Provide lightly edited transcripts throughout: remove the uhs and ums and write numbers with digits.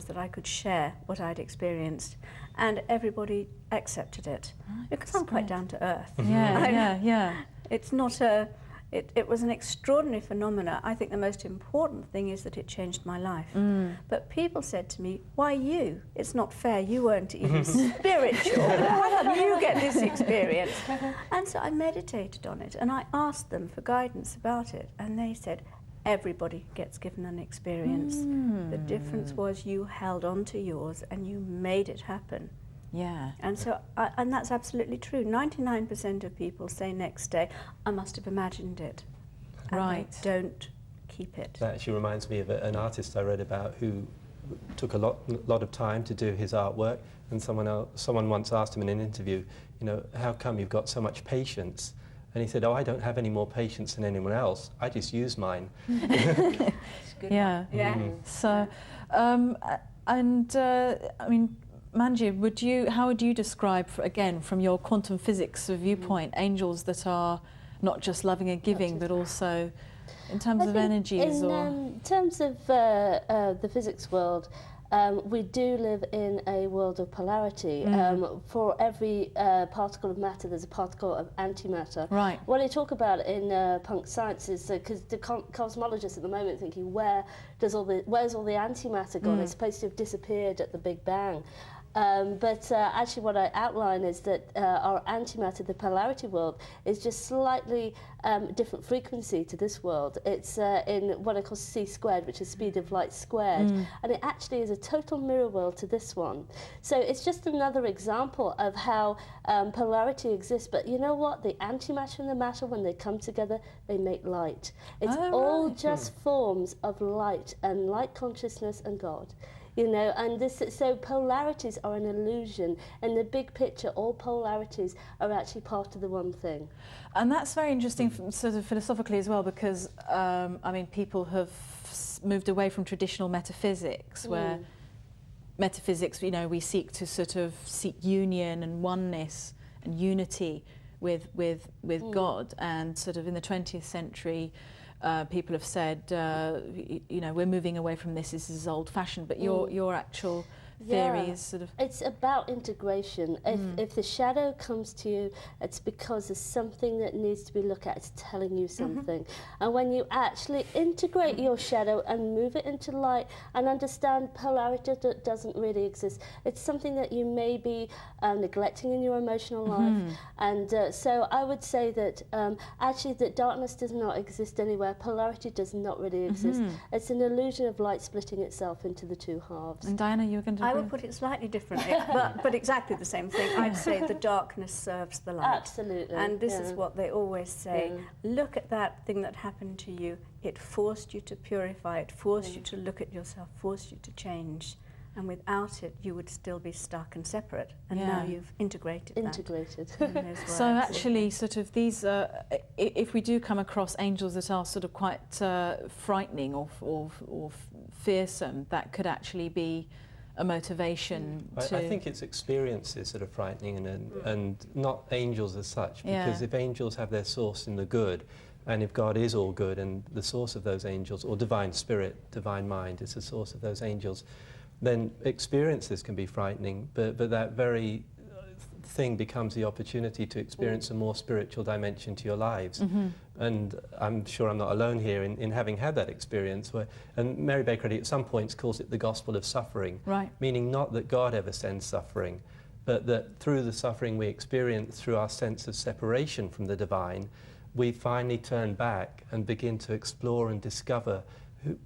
that I could share what I'd experienced, and everybody accepted it, because I'm quite down to earth. Yeah. It's not a, it was an extraordinary phenomena. I think the most important thing is that it changed my life. But people said to me, why you? It's not fair, you weren't even spiritual. Why don't you get this experience? And so I meditated on it, and I asked them for guidance about it, and they said, everybody gets given an experience. The difference was you held on to yours and you made it happen. Yeah. And so, and that's absolutely true. 99% of people say next day, I must have imagined it. And Right. they don't keep it. That actually reminds me of an artist I read about who took a lot of time to do his artwork, and someone once asked him in an interview, you know, how come you've got so much patience? And he said, oh, I don't have any more patience than anyone else. I just use mine. Yeah. So, I mean, Manji, how would you describe, again, from your quantum physics viewpoint, angels that are not just loving and giving, but also in terms of energies? In terms of the physics world, we do live in a world of polarity. For every particle of matter, there's a particle of antimatter. Right. What I talk about in punk science is because the cosmologists at the moment thinking, where's all the antimatter gone? It's supposed to have disappeared at the Big Bang. But actually what I outline is that our antimatter, the polarity world, is just slightly different frequency to this world. It's in what I call c squared, which is speed of light squared, and it actually is a total mirror world to this one. So it's just another example of how polarity exists. But you know what? The antimatter and the matter, when they come together, they make light. It's all just forms of light and light consciousness and God. You know, and so polarities are an illusion. In the big picture, all polarities are actually part of the one thing. And that's very interesting, sort of philosophically as well, because I mean, people have moved away from traditional metaphysics, where metaphysics, you know, we seek to sort of seek union and oneness and unity with God, and sort of in the 20th century. People have said, you know, we're moving away from this. This is old-fashioned. But your actual theory is sort of... It's about integration. If the shadow comes to you, it's because there's something that needs to be looked at. It's telling you something. And when you actually integrate your shadow and move it into light and understand polarity that doesn't really exist, it's something that you may be neglecting in your emotional life. And so I would say that actually that darkness does not exist anywhere. Polarity does not really exist. It's an illusion of light splitting itself into the two halves. And Diana, you were going to... I would put it slightly differently, but exactly the same thing. I'd say the darkness serves the light. Absolutely. And this is what they always say. Look at that thing that happened to you. It forced you to purify. It forced you to look at yourself, forced you to change. And without it, you would still be stuck and separate. And now you've integrated that. So actually, sort of these, if we do come across angels that are sort of quite frightening or fearsome, that could actually be a motivation to... I think it's experiences that are frightening and not angels as such, because if angels have their source in the good, and if God is all good and the source of those angels, or divine spirit, divine mind is the source of those angels, then experiences can be frightening, but that very thing becomes the opportunity to experience a more spiritual dimension to your lives. And I'm sure I'm not alone here in having had that experience, and Mary Baker Eddy at some points calls it the gospel of suffering, meaning not that God ever sends suffering, but that through the suffering we experience through our sense of separation from the divine, we finally turn back and begin to explore and discover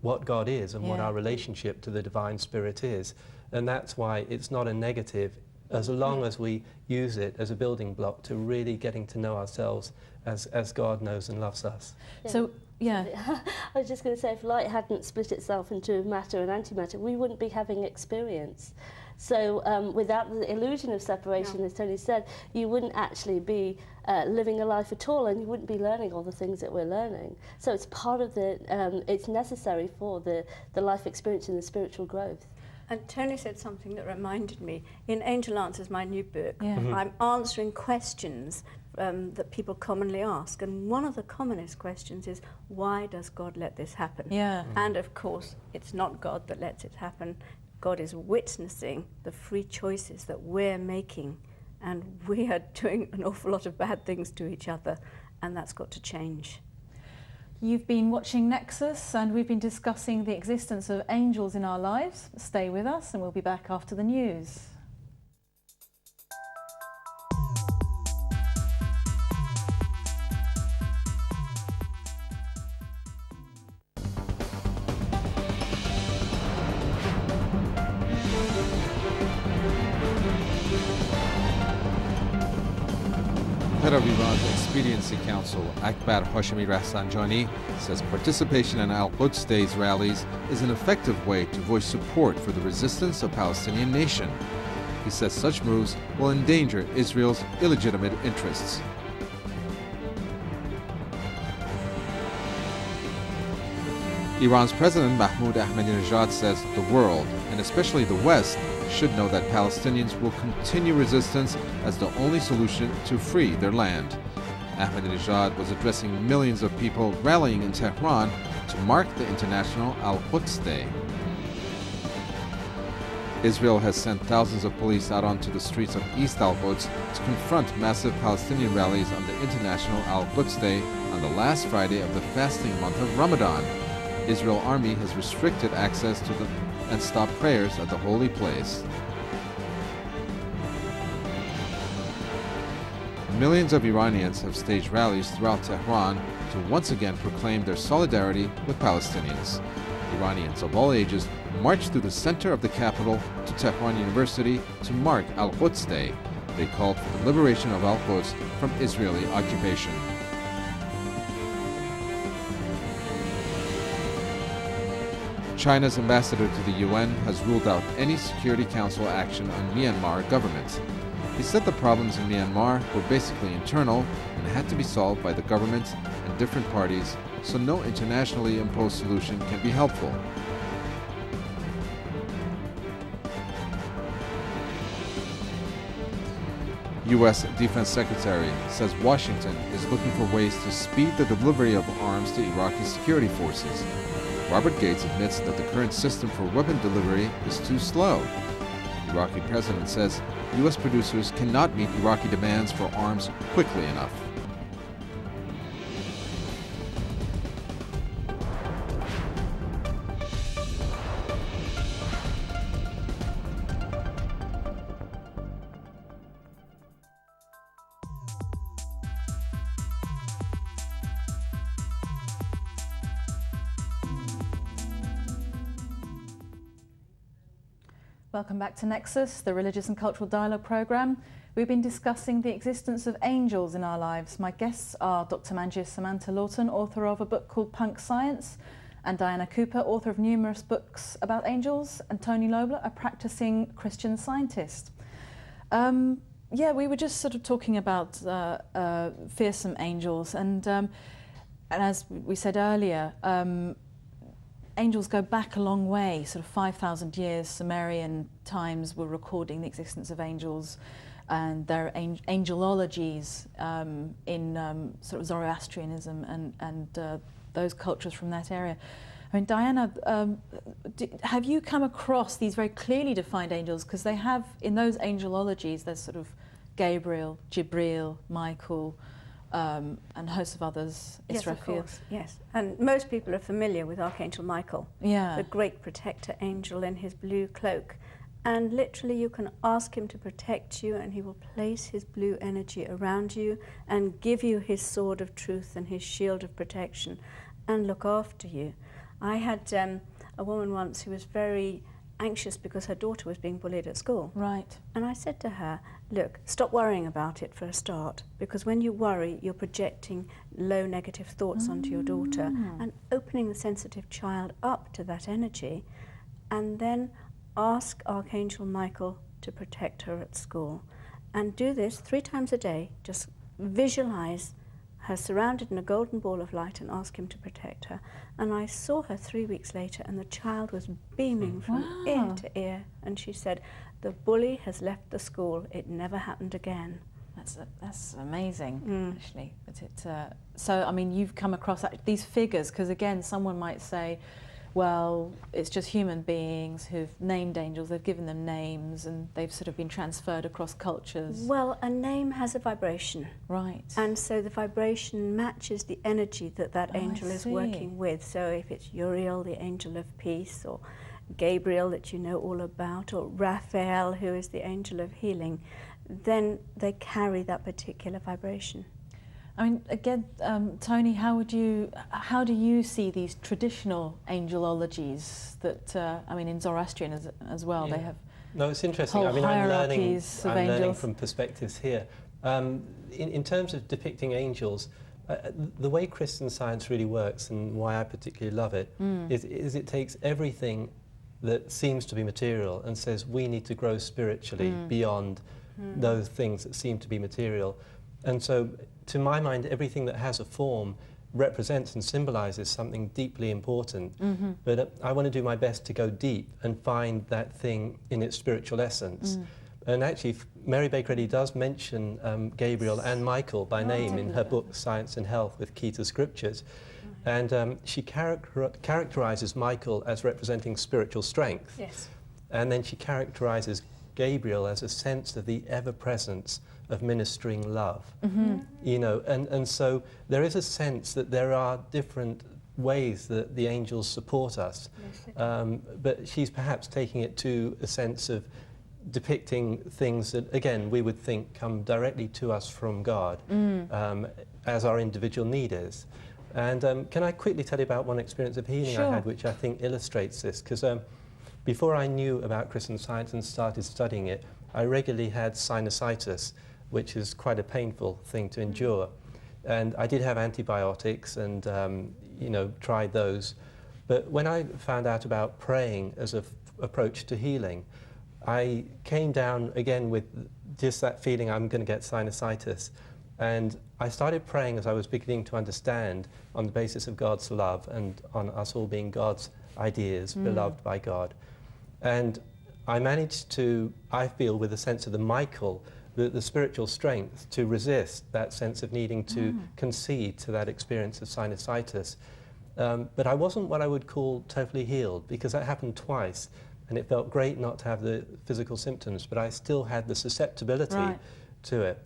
what God is and what our relationship to the divine spirit is. And that's why it's not a negative, as long as we use it as a building block to really getting to know ourselves as God knows and loves us. So, I was just going to say, if light hadn't split itself into matter and antimatter, we wouldn't be having experience. So without the illusion of separation, as Tony said, you wouldn't actually be living a life at all, and you wouldn't be learning all the things that we're learning. So it's part of the, it's necessary for the life experience and the spiritual growth. And Tony said something that reminded me. In Angel Answers, my new book, I'm answering questions that people commonly ask. And one of the commonest questions is, why does God let this happen? And of course, it's not God that lets it happen. God is witnessing the free choices that we're making, and we are doing an awful lot of bad things to each other, and that's got to change. You've been watching Nexus, and we've been discussing the existence of angels in our lives. Stay with us and we'll be back after the news. Head of Iran's Expediency Council, Akbar Hashemi Rafsanjani, says participation in Al-Quds Day's rallies is an effective way to voice support for the resistance of Palestinian nation. He says such moves will endanger Israel's illegitimate interests. Iran's President Mahmoud Ahmadinejad says the world, and especially the West, should know that Palestinians will continue resistance as the only solution to free their land. Ahmadinejad was addressing millions of people rallying in Tehran to mark the International Al-Quds Day. Israel has sent thousands of police out onto the streets of East Al-Quds to confront massive Palestinian rallies on the International Al-Quds Day on the last Friday of the fasting month of Ramadan. Israel Army has restricted access to and stopped prayers at the holy place. Millions of Iranians have staged rallies throughout Tehran to once again proclaim their solidarity with Palestinians. Iranians of all ages marched through the center of the capital to Tehran University to mark Al-Quds Day. They called for the liberation of Al-Quds from Israeli occupation. China's ambassador to the UN has ruled out any Security Council action on Myanmar government. He said the problems in Myanmar were basically internal and had to be solved by the government and different parties, so no internationally imposed solution can be helpful. U.S. Defense Secretary says Washington is looking for ways to speed the delivery of arms to Iraqi security forces. Robert Gates admits that the current system for weapon delivery is too slow. The Iraqi president says U.S. producers cannot meet Iraqi demands for arms quickly enough. Welcome back to Nexus, the Religious and Cultural Dialogue programme. We've been discussing the existence of angels in our lives. My guests are Dr. Manjir Samanta Lawton, author of a book called Punk Science, and Diana Cooper, author of numerous books about angels, and Tony Lobler, a practicing Christian scientist. Yeah, we were just sort of talking about fearsome angels, and as we said earlier, angels go back a long way, sort of 5,000 years. Sumerian times were recording the existence of angels, and there are angelologies in sort of Zoroastrianism and those cultures from that area. I mean, Diana, have you come across these very clearly defined angels? Because they have, in those angelologies, there's sort of Gabriel, Jibril, Michael, and a host of others. Yes, of course, yes. And most people are familiar with Archangel Michael, the great protector angel in his blue cloak. And literally you can ask him to protect you, and he will place his blue energy around you and give you his sword of truth and his shield of protection and look after you. I had a woman once who was very anxious because her daughter was being bullied at school. Right. And I said to her, look, stop worrying about it for a start, because when you worry, you're projecting low negative thoughts onto your daughter and opening the sensitive child up to that energy, and then ask Archangel Michael to protect her at school. And do this 3 times a day. Just visualize her surrounded in a golden ball of light and ask him to protect her. And I saw her 3 weeks later, and the child was beaming from ear to ear. And she said, the bully has left the school. It never happened again. That's amazing, actually. So, I mean, you've come across these figures, because again, someone might say, well, it's just human beings who've named angels, they've given them names, and they've sort of been transferred across cultures. Well, a name has a vibration. Right. And so the vibration matches the energy that that angel is working with. So if it's Uriel, the angel of peace, or Gabriel that you know all about, or Raphael, who is the angel of healing, then they carry that particular vibration. I mean, again, Tony, how do you see these traditional angelologies that, I mean, in Zoroastrian as well, they have No, it's interesting. whole I mean, I'm learning angels. from perspectives here. In terms of depicting angels, the way Christian Science really works, and why I particularly love it, is it takes everything that seems to be material and says we need to grow spiritually beyond those things that seem to be material. And so, to my mind, everything that has a form represents and symbolizes something deeply important. But I want to do my best to go deep and find that thing in its spiritual essence. And actually, Mary Baker Eddy does mention Gabriel and Michael by name in her book Science and Health with Key to Scriptures. And she characterizes Michael as representing spiritual strength. Yes. And then she characterizes Gabriel as a sense of the ever-presence of ministering love. You know, and so there is a sense that there are different ways that the angels support us. But she's perhaps taking it to a sense of depicting things that, again, we would think come directly to us from God, as our individual need is. And can I quickly tell you about one experience of healing I had, which I think illustrates this? Because before I knew about Christian Science and started studying it, I regularly had sinusitis, which is quite a painful thing to endure. And I did have antibiotics and, you know, tried those. But when I found out about praying as an approach to healing, I came down again with just that feeling I'm going to get sinusitis. And I started praying as I was beginning to understand on the basis of God's love and on us all being God's ideas, beloved by God. And I managed to, I feel, with a sense of the Michael, the spiritual strength to resist that sense of needing to concede to that experience of sinusitis. But I wasn't what I would call totally healed, because that happened twice. And it felt great not to have the physical symptoms, but I still had the susceptibility to it.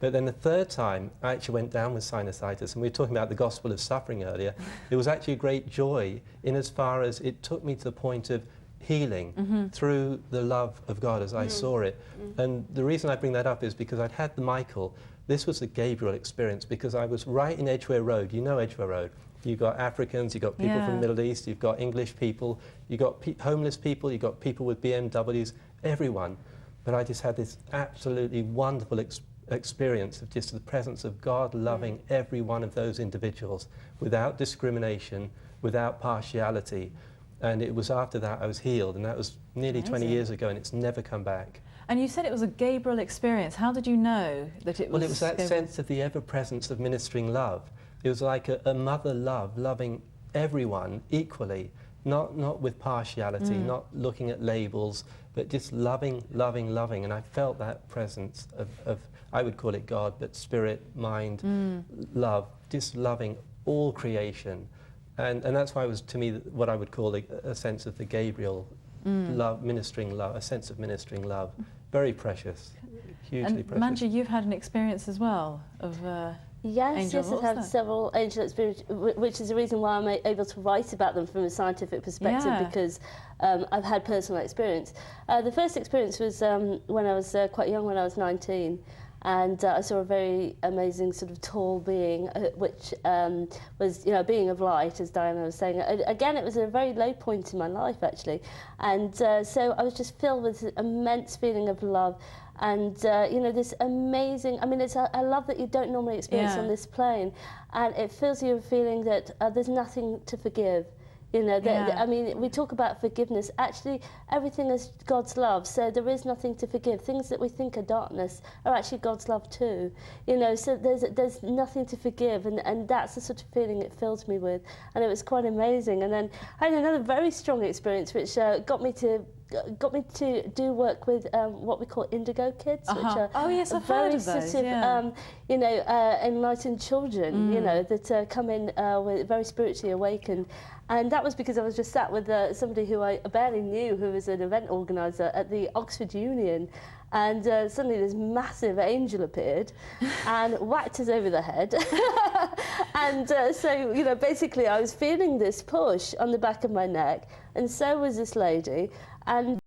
But then the third time, I actually went down with sinusitis, and we were talking about the gospel of suffering earlier. It was actually a great joy in as far as it took me to the point of healing through the love of God as I saw it. And the reason I bring that up is because I'd had the Michael. This was the Gabriel experience, because I was right in Edgware Road. You know Edgware Road. You've got Africans, you've got people from the Middle East, you've got English people, you've got homeless people, you've got people with BMWs, everyone. But I just had this absolutely wonderful experience of just the presence of God loving every one of those individuals without discrimination, without partiality. And it was after that I was healed, and that was nearly 20 years ago, and it's never come back. And you said it was a Gabriel experience. How did you know that it was? Well, it was that Gabriel? sense of the ever-presence of ministering love. It was like a mother love, loving everyone equally, not with partiality, not looking at labels, but just loving, loving, loving. And I felt that presence of I would call it God, but spirit, mind, love, just loving all creation. And that's why it was, to me, what I would call a sense of the Gabriel love, ministering love, a sense of ministering love. Very precious, hugely and precious. Manja, you've had an experience as well of Yes, angels. I've had several angel experiences, which is the reason why I'm able to write about them from a scientific perspective, because I've had personal experience. The first experience was when I was quite young, when I was 19. And I saw a very amazing sort of tall being, which was, you know, a being of light, as Diana was saying. Again, it was a very low point in my life, actually. And so I was just filled with this immense feeling of love. And, you know, this amazing, I mean, it's a love that you don't normally experience on this plane. And it fills you with a feeling that there's nothing to forgive. You know, I mean, we talk about forgiveness. Actually, everything is God's love, so there is nothing to forgive. Things that we think are darkness are actually God's love too. You know, so there's nothing to forgive, and that's the sort of feeling it filled me with, and it was quite amazing. And then I had another very strong experience, which got me to got me to do work with what we call Indigo Kids, which are oh yes, I've heard very of those. sort of Yeah. you know, enlightened children, you know, that come in with very spiritually awakened. And that was because I was just sat with somebody who I barely knew, who was an event organiser at the Oxford Union. And suddenly this massive angel appeared and whacked us over the head. And so, you know, basically I was feeling this push on the back of my neck, and so was this lady. And